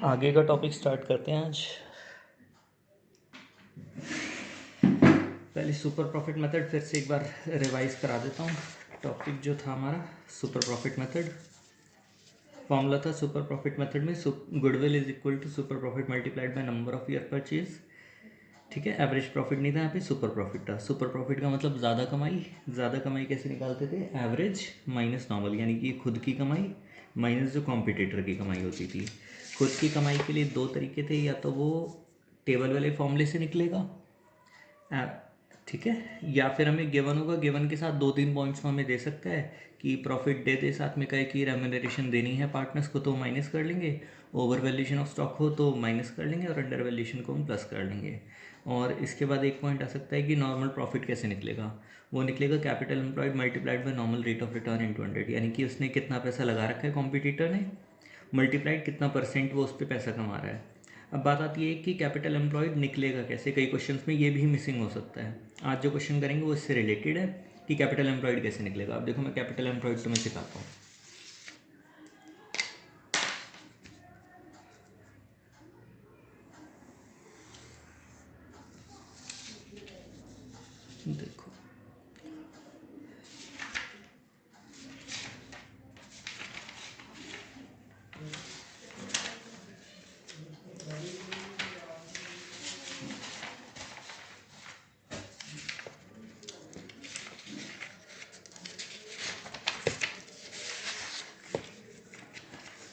आगे का topic start करते हैं आज। पहले सुपर प्रॉफिट मेथड फिर से एक बार रिवाइज करा देता हूँ। टॉपिक जो था हमारा सुपर प्रॉफिट मेथड, फॉर्मूला था सुपर प्रॉफिट मेथड में goodwill is equal to super profit multiplied by number of year purchase. ठीक है, एवरेज प्रॉफिट नहीं था, यहाँ पे सुपर प्रॉफिट था। सुपर प्रॉफिट का मतलब ज़्यादा कमाई। ज़्यादा कमाई कैसे निकालते थे? एवरेज माइनस नॉर्मल, यानी कि खुद की कमाई माइनस जो कॉम्पिटिटर की कमाई होती थी। खुद की कमाई के लिए दो तरीके थे, या तो वो टेबल वाले फॉर्मूले से निकलेगा, ठीक है, या फिर हमें गिवन होगा, गिवन के साथ दो तीन पॉइंट्स में हमें दे सकता है कि प्रॉफिट दे दे, साथ में कहे कि रेम्यूनरेशन देनी है पार्टनर्स को, तो माइनस कर लेंगे। ओवर वैल्यूएशन ऑफ स्टॉक हो तो माइनस कर लेंगे, और अंडर वैल्यूएशन को हम प्लस कर लेंगे। और इसके बाद एक पॉइंट आ सकता है कि नॉर्मल प्रॉफिट कैसे निकलेगा। वो निकलेगा capital employed multiplied by normal rate of return into 100, यानी कि उसने कितना पैसा लगा रखा है कॉम्पिटिटर ने, मल्टीप्लाइड कितना परसेंट वो उस पर पैसा कमा रहा है। अब बात आती है कि कैपिटल एम्प्लॉयड निकलेगा कैसे। कई क्वेश्चंस में ये भी मिसिंग हो सकता है। आज जो क्वेश्चन करेंगे वो इससे रिलेटेड है कि कैपिटल एम्प्लॉयड कैसे निकलेगा। अब देखो, मैं कैपिटल एम्प्लॉयड तुम्हें सिखाता हूँ। देखो,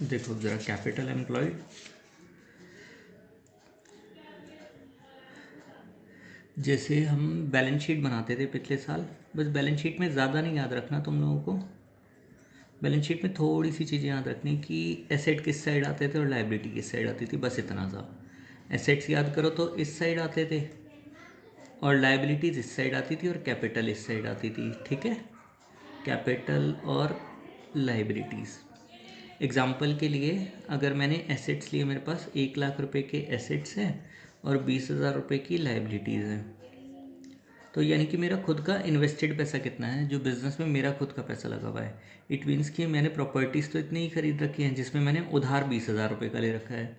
देखो ज़रा कैपिटल एम्प्लॉयड, जैसे हम बैलेंस शीट बनाते थे पिछले साल, बस बैलेंस शीट में ज़्यादा नहीं याद रखना तुम लोगों को। बैलेंस शीट में थोड़ी सी चीज़ें याद रखनी कि एसेट किस साइड आते थे और लाइबिलिटी किस साइड आती थी, बस इतना सा। एसेट्स याद करो तो इस साइड आते थे, और लाइबिलिटीज़ इस साइड आती थी, और कैपिटल इस साइड आती थी। ठीक है, कैपिटल और लाइबिलिटीज़। एग्जाम्पल के लिए, अगर मैंने एसेट्स लिए, मेरे पास 1 लाख रुपए के एसेट्स हैं और 20,000 रुपये की लाइबिलिटीज़ हैं, तो यानी कि मेरा खुद का इन्वेस्टेड पैसा कितना है, जो बिज़नेस में मेरा खुद का पैसा लगा हुआ है। इट मीन्स कि मैंने प्रॉपर्टीज़ तो इतनी ही खरीद रखी हैं जिसमें मैंने उधार 20,000 रुपये का ले रखा है,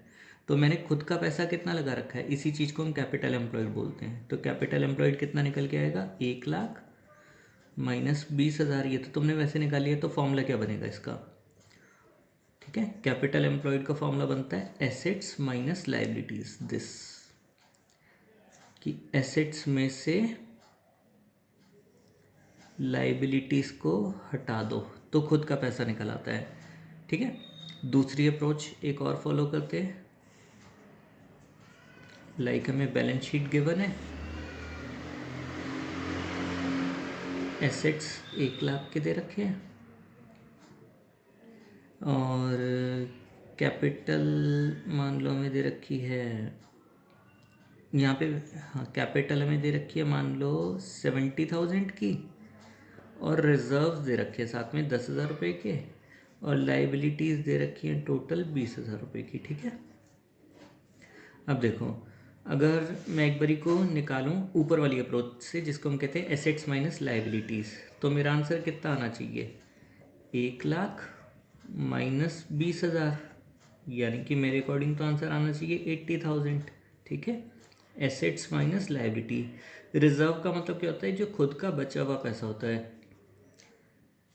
तो मैंने खुद का पैसा कितना लगा रखा है, इसी चीज़ को हम कैपिटल एम्प्लॉयड बोलते हैं। तो कैपिटल एम्प्लॉयड कितना निकल के आएगा? 1 लाख माइनस 20,000। ये तो तुमने वैसे निकाली है, तो फॉर्मूला क्या बनेगा इसका? ठीक है, कैपिटल एम्प्लॉयड का फॉर्मूला बनता है एसेट्स माइनस लाइबिलिटीज। दिस कि एसेट्स में से लाइबिलिटीज को हटा दो तो खुद का पैसा निकल आता है। ठीक है, दूसरी अप्रोच एक और फॉलो करते हैं। लाइक हमें बैलेंस शीट गिवन है, एसेट्स 1 लाख के दे रखे हैं, और कैपिटल मान लो हमें दे रखी है यहाँ पे, हाँ कैपिटल हमें दे रखी है मान लो 70,000 की, और रिजर्व्स दे रखे हैं साथ में 10,000 रुपये के, और लाइबिलिटीज़ दे रखी हैं टोटल 20,000 रुपये की। ठीक है, अब देखो, अगर मैं एक बारी को निकालूं ऊपर वाली अप्रोच से, जिसको हम कहते हैं एसेट्स माइनस लाइबिलिटीज़, तो मेरा आंसर कितना आना चाहिए? 1 लाख माइनस 20,000, यानी कि मेरे अकॉर्डिंग तो आंसर आना चाहिए 80,000। ठीक है, एसेट्स माइनस लाइबिलिटी। रिजर्व का मतलब क्या होता है? जो खुद का बचा हुआ पैसा होता है,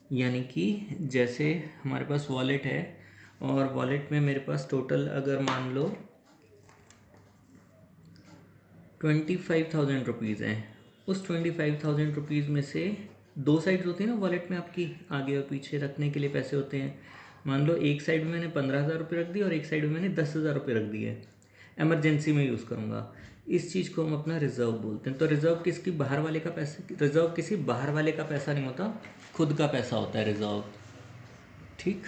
यानी कि जैसे हमारे पास वॉलेट है, और वॉलेट में मेरे पास टोटल अगर मान लो 25,000 रुपीज़ हैं, उस 25,000 रुपीज़ में से दो साइड्स होती हैं ना वॉलेट में, आपकी आगे और पीछे रखने के लिए पैसे होते हैं। मान लो एक साइड में मैंने 15,000 रुपये रख दिए, और एक साइड में मैंने 10,000 रुपये रख दिए, एमरजेंसी में यूज़ करूँगा। इस चीज़ को हम अपना रिजर्व बोलते हैं। तो रिजर्व किसकी? बाहर वाले का पैसा। रिजर्व किसी बाहर वाले का पैसा नहीं होता, खुद का पैसा होता है रिजर्व। ठीक,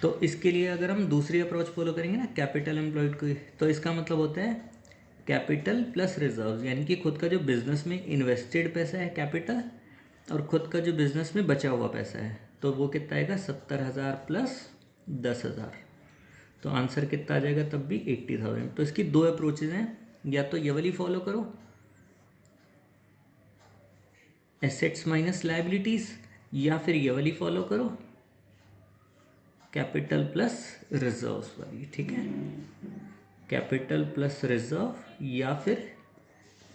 तो इसके लिए अगर हम दूसरी अप्रोच फॉलो करेंगे ना कैपिटल एम्प्लॉयड को, तो इसका मतलब होता है कैपिटल प्लस रिजर्व, यानी कि खुद का जो बिजनेस में इन्वेस्टेड पैसा है कैपिटल, और खुद का जो बिजनेस में बचा हुआ पैसा है, तो वो कितना आएगा? 70,000 प्लस 10,000, तो आंसर कितना आ जाएगा तब भी? 80,000। तो इसकी दो अप्रोचेज हैं, या तो ये वाली फॉलो करो एसेट्स माइनस लाइबिलिटीज़, या फिर ये वाली फॉलो करो कैपिटल प्लस रिजर्व्स वाली, ठीक है, कैपिटल प्लस रिजर्व या फिर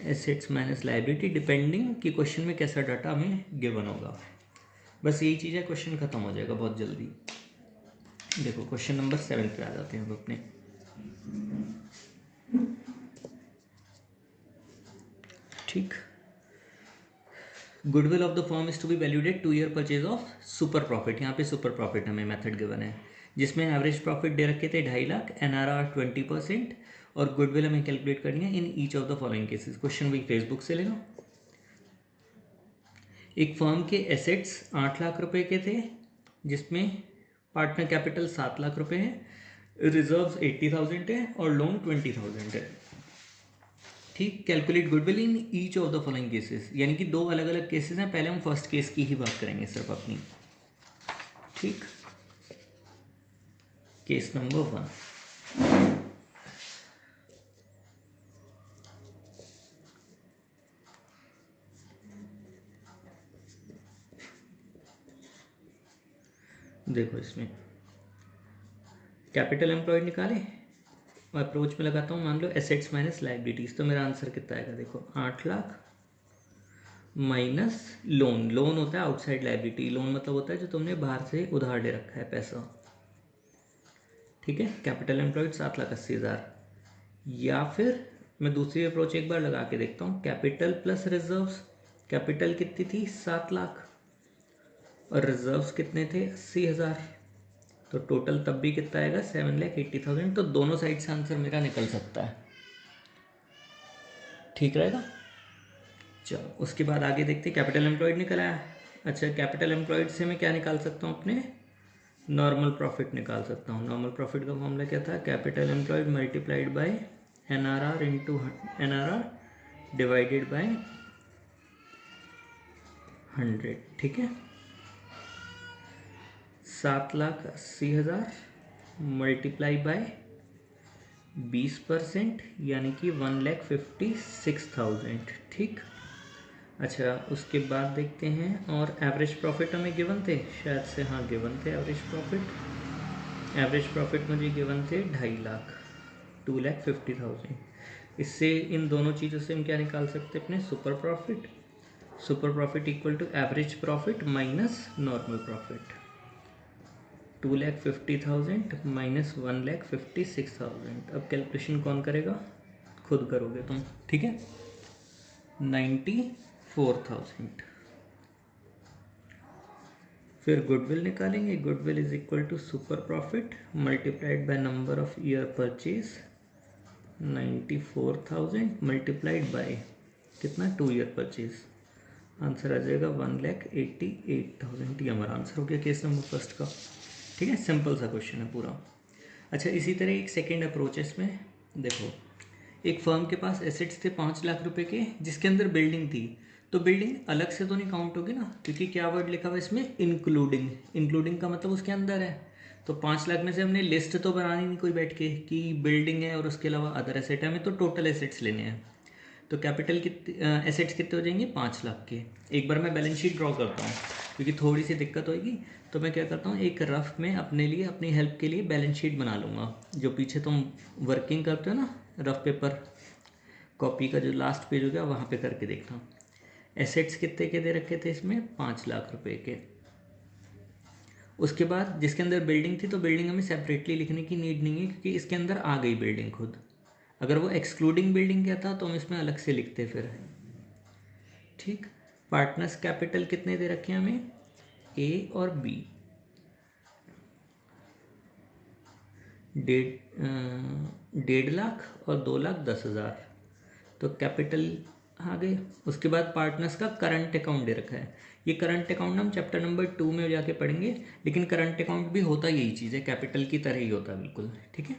एसेट्स माइनस लाइबिलिटी, डिपेंडिंग कि क्वेश्चन में कैसा डाटा हमें गिवन होगा। बस यही चीज़ है, क्वेश्चन खत्म हो जाएगा बहुत जल्दी। देखो क्वेश्चन नंबर 7 पे आ जाते हैं अब अपने। ठीक, goodwill of the firm is to be valued at 2 year purchase of super profit. यहाँ पे सुपर प्रॉफिट हमें मेथड गिवन है, जिसमें एवरेज प्रॉफिट दे रखे थे 2.5 लाख, NRR 20% और गुडविल हमें कैलकुलेट करनी है in each of the following cases. Question भी फेसबुक से लेना। एक फर्म के एसेट्स 8 लाख रुपए के थे, जिसमें पार्टनर कैपिटल 7 लाख रुपए है, रिजर्व्स 80,000 है और लोन 20,000 है। ठीक, calculate goodwill in each of the following cases, यानी कि 2 अलग अलग केसेस हैं। पहले हम फर्स्ट केस की ही बात करेंगे सिर्फ अपनी। ठीक, केस नंबर 1। देखो इसमें कैपिटल एम्प्लॉयड निकाले, अप्रोच में लगाता हूँ, मान लो एसेट्स माइनस लाइबिलिटीज, तो मेरा आंसर कितना आएगा? देखो 8 लाख माइनस लोन, लोन होता है आउटसाइड लाइबिलिटी, लोन मतलब होता है जो तुमने बाहर से उधार ले रखा है पैसा। ठीक है, कैपिटल एम्प्लॉयड 7,80,000, या फिर मैं दूसरी अप्रोच एक बार लगा के देखता हूँ, कैपिटल प्लस रिजर्व्स। कैपिटल कितनी थी? 7 लाख, और रिजर्व्स कितने थे? 80,000, तो टोटल तब भी कितना आएगा? 7,80,000। तो दोनों साइड से आंसर मेरा निकल सकता है। ठीक रहेगा। चलो उसके बाद आगे देखते, कैपिटल एम्प्लॉयड निकल आया। अच्छा, कैपिटल एम्प्लॉयड से मैं क्या निकाल सकता हूँ? अपने नॉर्मल प्रॉफिट निकाल सकता हूँ। नॉर्मल प्रॉफिट का फॉर्मूला क्या था? Capital employed multiplied by NRR into NRR divided by 100। ठीक है, 7,80,000 मल्टीप्लाई बाय 20%, यानी कि 1,56,000। ठीक, अच्छा उसके बाद देखते हैं, और एवरेज प्रॉफिट हमें गिवन थे शायद से, हाँ गिवन थे एवरेज प्रॉफिट। एवरेज प्रॉफिट मुझे गिवन थे 2.5 लाख, 2,50,000। इससे इन दोनों चीज़ों से हम क्या निकाल सकते हैं? अपने super profit. Super profit equal to average profit minus normal profit. 2,50,000 minus 1,56,000। अब कैलकुलेशन कौन करेगा? खुद करोगे तुम। ठीक है, 94,000। फिर गुडविल निकालेंगे। Goodwill is equal to super profit multiplied by number of year purchase, 94,000 multiplied by कितना? 2 ईयर परचेज। आंसर आ जाएगा 1,88,000। ये हमारा आंसर हो गया केस नंबर फर्स्ट का। ठीक है, सिंपल सा क्वेश्चन है पूरा। अच्छा, इसी तरह एक सेकेंड अप्रोच है इसमें। देखो, एक फर्म के पास एसेट्स थे 5 लाख रुपए के, जिसके अंदर बिल्डिंग थी। तो बिल्डिंग अलग से तो नहीं काउंट होगी ना, क्योंकि क्या वर्ड लिखा हुआ है इसमें? इंक्लूडिंग। इंक्लूडिंग का मतलब उसके अंदर है। तो 5 लाख में से हमने लिस्ट तो बनानी नहीं कोई बैठ के कि बिल्डिंग है और उसके अलावा अदर एसेट है, हमें तो टोटल एसेट्स लेने हैं। तो कैपिटल एसेट्स कितने हो जाएंगे? 5 लाख के। एक बार मैं बैलेंस शीट ड्रॉ करता हूँ, क्योंकि थोड़ी सी दिक्कत होगी। तो मैं क्या करता हूँ, एक रफ में अपने लिए, अपनी हेल्प के लिए बैलेंस शीट बना लूँगा। जो पीछे तुम वर्किंग करते हो ना, रफ पेपर कॉपी का जो लास्ट पेज हो गया, वहाँ पे करके देखता हूँ। एसेट्स कितने के दे रखे थे इसमें? 5 लाख रुपए के। उसके बाद जिसके अंदर बिल्डिंग थी, तो बिल्डिंग हमें सेपरेटली लिखने की नीड नहीं है, क्योंकि इसके अंदर आ गई बिल्डिंग खुद। अगर वो एक्सक्लूडिंग बिल्डिंग क्या था तो हम इसमें अलग से लिखते फिर। ठीक, पार्टनर्स कैपिटल कितने दे रखे हैं हमें? A और B, 1.5 लाख और 2,10,000। तो कैपिटल आ गए। उसके बाद पार्टनर्स का करंट अकाउंट दे रखा है। ये करंट अकाउंट हम चैप्टर नंबर 2 में जाके पढ़ेंगे, लेकिन करंट अकाउंट भी होता यही चीज़ है, कैपिटल की तरह ही होता है बिल्कुल। ठीक है,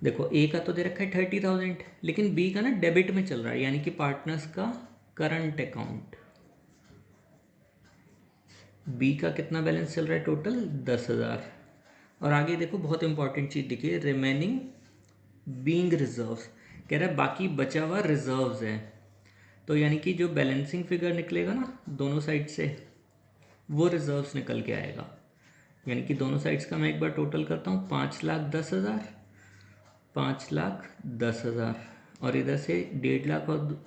देखो ए का तो दे रखा है 30,000, लेकिन बी का ना डेबिट में चल रहा है, यानी कि पार्टनर्स का करंट अकाउंट। बी का कितना बैलेंस चल रहा है? टोटल 10,000। और आगे देखो बहुत इंपॉर्टेंट चीज़ दिखी है, रिमेनिंग बीइंग रिजर्व्स। कह रहा है बाकी बचा हुआ रिजर्व्स है। तो यानी कि जो बैलेंसिंग फिगर निकलेगा ना दोनों साइड से, वो रिजर्व्स निकल के आएगा। यानी कि दोनों साइड्स का मैं एक बार टोटल करता हूँ, 5,10,000, 5,10,000 और इधर से 1,50,000 और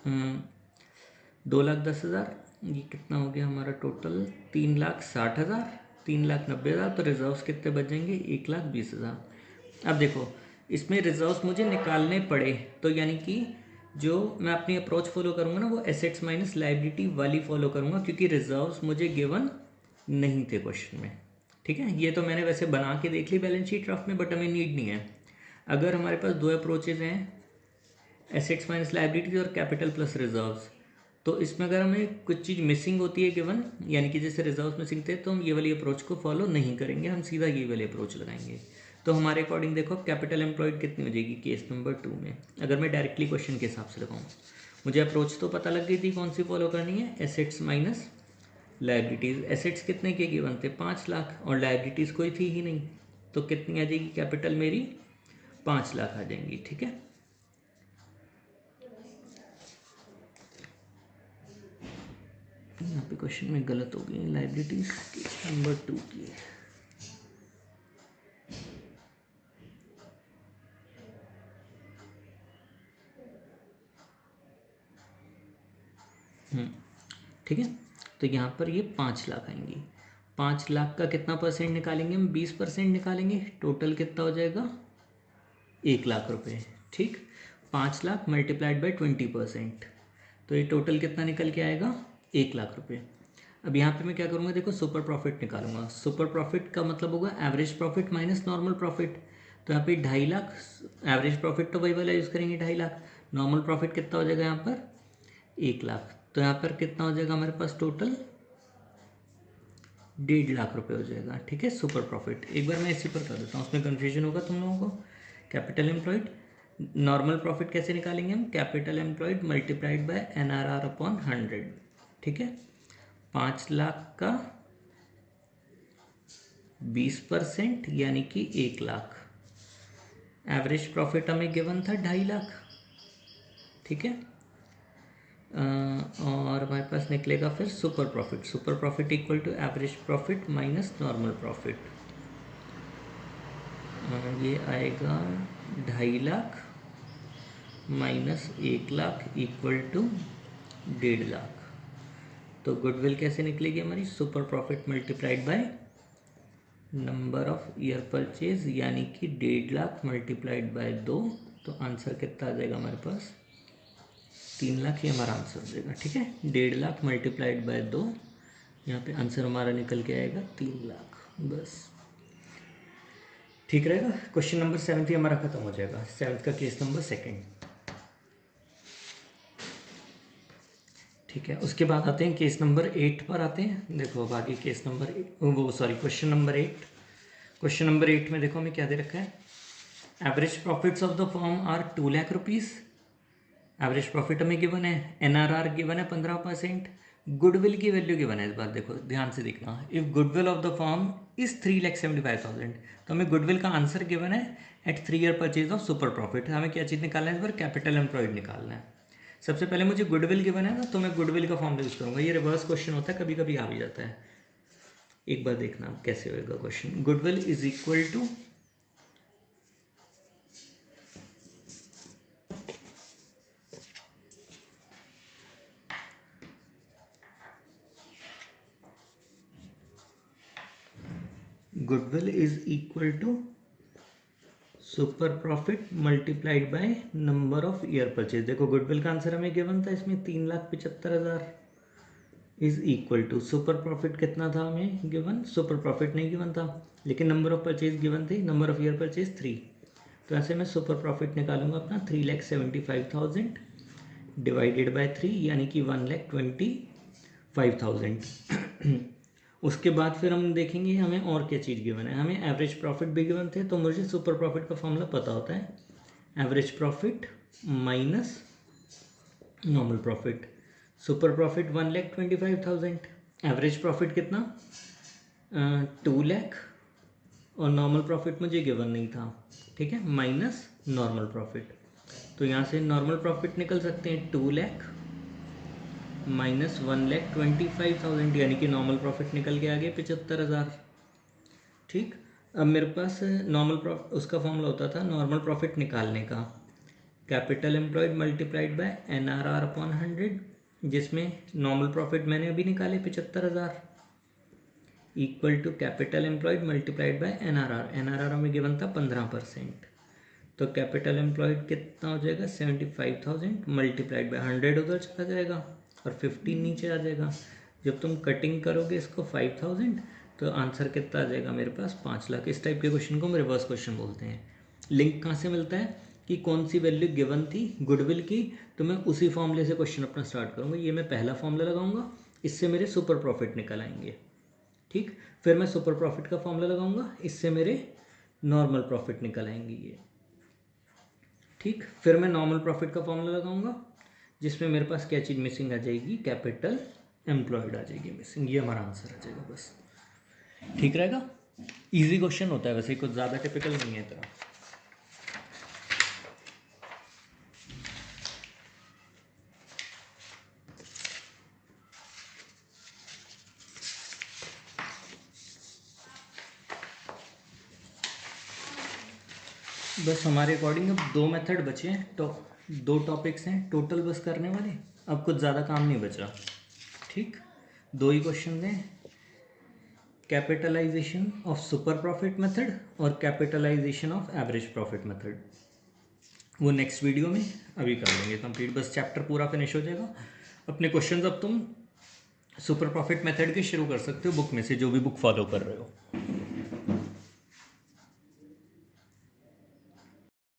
2,10,000, ये कितना हो गया हमारा टोटल, 3,60,000, 3,90,000। तो रिजर्व्स कितने बच जाएंगे, 1,20,000। अब देखो इसमें रिजर्व्स मुझे निकालने पड़े, तो यानी कि जो मैं अपनी अप्रोच फॉलो करूँगा ना, वो एसेट्स माइनस लाइबिलिटी वाली फॉलो करूँगा, क्योंकि रिजर्व्स मुझे गिवन नहीं थे क्वेश्चन में। ठीक है, ये तो मैंने वैसे बना के देख ली बैलेंस शीट रफ में, बट हमें नीड नहीं है। अगर हमारे पास दो अप्रोचेज हैं, एसेट्स माइनस लाइबिलिटीज और कैपिटल प्लस रिजर्व्स, तो इसमें अगर हमें कुछ चीज़ मिसिंग होती है गिवन, यानी कि जैसे रिजर्व्स मिसिंग थे, तो हम ये वाली अप्रोच को फॉलो नहीं करेंगे, हम सीधा ये वाली अप्रोच लगाएंगे। तो हमारे अकॉर्डिंग देखो कैपिटल एम्प्लॉयड कितनी हो जाएगी केस नंबर 2 में, अगर मैं डायरेक्टली क्वेश्चन के हिसाब से लगाऊँ। मुझे अप्रोच तो पता लग गई थी कौन सी फॉलो करनी है, एसेट्स माइनस लाइबिलिटीज़। एसेट्स कितने के गिवन थे, 5 लाख, और लाइबिलिटीज़ कोई थी ही नहीं, तो कितनी आ जाएगी कैपिटल मेरी, 5 लाख आ जाएंगी। ठीक है, यहाँ पे क्वेश्चन में गलत हो गई, लाइबिलिटीज केस नंबर 2 की है। ठीक है, तो यहाँ पर ये 5 लाख आएंगी। 5 लाख का कितना परसेंट निकालेंगे हम, 20% निकालेंगे, टोटल कितना हो जाएगा, 1,00,000 रुपये। ठीक, 5 लाख मल्टीप्लाइड बाई 20%, तो ये टोटल कितना निकल के आएगा, 1,00,000 रुपये। अब यहाँ पे मैं क्या करूँगा, देखो सुपर प्रॉफिट निकालूंगा। सुपर प्रॉफिट का मतलब होगा average profit minus normal profit. तो यहाँ पे 2,50,000, एवरेज प्रॉफिट तो वही वाला यूज़ करेंगे 2,50,000, नॉर्मल प्रॉफिट कितना हो जाएगा यहाँ पर, 1,00,000। तो यहाँ पर कितना हो जाएगा हमारे पास टोटल, 1,50,000 रुपये हो जाएगा। ठीक है, सुपर प्रॉफिट एक बार मैं इसी पर कर देता हूँ, उसमें कन्फ्यूजन होगा तुम लोगों को। कैपिटल एम्प्लॉयड, नॉर्मल प्रॉफिट कैसे निकालेंगे हम, capital employed multiplied by NRR upon 100। ठीक है, 5 लाख का 20% यानी कि 1,00,000। एवरेज प्रॉफिट हमें गिवन था 2,50,000। ठीक है, और हमारे पास निकलेगा फिर super profit. Super profit equal to average profit minus normal profit. ये आएगा 2,50,000 माइनस 1,00,000 इक्वल टू 1,50,000। तो गुडविल कैसे निकलेगी हमारी, super profit multiplied by number of year purchase, यानी कि 1,50,000 मल्टीप्लाइड बाय 2। तो आंसर कितना आ जाएगा हमारे पास, 3,00,000। ये हमारा आंसर हो जाएगा। ठीक है, 1,50,000 मल्टीप्लाइड बाय 2, यहाँ पे आंसर हमारा निकल के आएगा 3,00,000। बस ठीक रहेगा। क्वेश्चन नंबर 7 ही हमारा खत्म हो जाएगा, 7 का केस नंबर 2। ठीक है, उसके बाद आते हैं केस नंबर 8 पर आते हैं। देखो अब आगे case number question number 8। Question number 8 में देखो हमें क्या दे रखा है, average profits of the firm are 2,00,000 rupees. Average profit हमें गिवन है, NRR गिवन है 15%, गुडविल की वैल्यू गिवन है। इस बार देखो ध्यान से देखना, if goodwill of the firm is 3,75,000, तो हमें गुडविल का आंसर गिवन है at 3 year purchase of super profit. हमें क्या चीज़ निकालना है इस बार, कैपिटल एम्प्लॉयड निकालना है। सबसे पहले मुझे गुडविल गिवन है ना, तो मैं गुडविल का फॉर्मूला यूज़ करूँगा। ये रिवर्स क्वेश्चन होता है, कभी कभी आ भी जाता है। एक बार देखना कैसे होएगा question. Goodwill is equal to, goodwill is equal to super profit multiplied by number of year purchase. देखो गुडविल का आंसर हमें गिवन था इसमें 3,75,000 is equal to, super profit कितना था हमें गिवन, सुपर प्रॉफिट नहीं गिवन था, लेकिन नंबर ऑफ परचेज गिवन थी, नंबर ऑफ ईयर परचेज 3। तो ऐसे मैं सुपर प्रॉफिट निकालूंगा अपना 3,75,000 डिवाइडेड बाय 3, यानी कि 1,25,000। उसके बाद फिर हम देखेंगे हमें और क्या चीज़ गिवन है। हमें एवरेज प्रॉफिट भी गिवन थे, तो मुझे सुपर प्रॉफिट का फॉर्मूला पता होता है, average profit minus normal profit. Super profit 1,25,000, average profit कितना 2,00,000, और नॉर्मल प्रॉफिट मुझे गिवन नहीं था। ठीक है, माइनस नॉर्मल प्रॉफिट। तो यहाँ से नॉर्मल प्रॉफिट निकल सकते हैं 2,00,000 माइनस 1,25,000 यानी कि नॉर्मल प्रॉफिट निकल के आ गया 75,000। ठीक, अब मेरे पास नॉर्मल प्रॉफिट उसका फॉर्मूला होता था नॉर्मल प्रॉफिट निकालने का, capital employed multiplied by NRR upon 100, जिसमें नॉर्मल प्रॉफिट मैंने अभी निकाले 75,000 equal to capital employed multiplied by NRR हमें गिवन था 15%। तो कैपिटल एम्प्लॉयड कितना हो जाएगा 75,000 मल्टीप्लाइड बाय 100 उधर चला जाएगा और 15 नीचे आ जाएगा। जब तुम कटिंग करोगे इसको 5,000 तो आंसर कितना आ जाएगा मेरे पास 5 लाख। इस टाइप के क्वेश्चन को हम रिवर्स क्वेश्चन बोलते हैं। लिंक कहाँ से मिलता है कि कौन सी वैल्यू गिवन थी गुडविल की, तो मैं उसी फॉर्मूले से क्वेश्चन अपना स्टार्ट करूँगा। ये मैं पहला फॉर्मूला लगाऊंगा, इससे मेरे सुपर प्रॉफिट निकल आएंगे। ठीक, फिर मैं सुपर प्रॉफिट का फॉर्मूला लगाऊंगा, इससे मेरे नॉर्मल प्रॉफिट निकल आएंगे ये। ठीक, फिर मैं नॉर्मल प्रॉफिट का फॉर्मूला लगाऊंगा जिसमें मेरे पास क्या चीज़ मिसिंग आ जाएगी, कैपिटल एम्प्लॉयड आ जाएगी मिसिंग। ये हमारा आंसर आ जाएगा बस। ठीक रहेगा, इजी क्वेश्चन होता है वैसे, कुछ ज़्यादा टिपिकल नहीं है तरह। बस हमारे अकॉर्डिंग अब 2 मेथड बचे हैं, तो 2 टॉपिक्स हैं टोटल बस करने वाले, अब कुछ ज़्यादा काम नहीं बचा। ठीक, 2 ही क्वेश्चन हैं, capitalisation of super profit method और capitalisation of average profit method. वो नेक्स्ट वीडियो में अभी कर लेंगे कंप्लीट, बस चैप्टर पूरा फिनिश हो जाएगा। अपने क्वेश्चंस अब तुम सुपर प्रॉफिट मेथड के शुरू कर सकते हो बुक में से, जो भी बुक फॉलो कर रहे हो।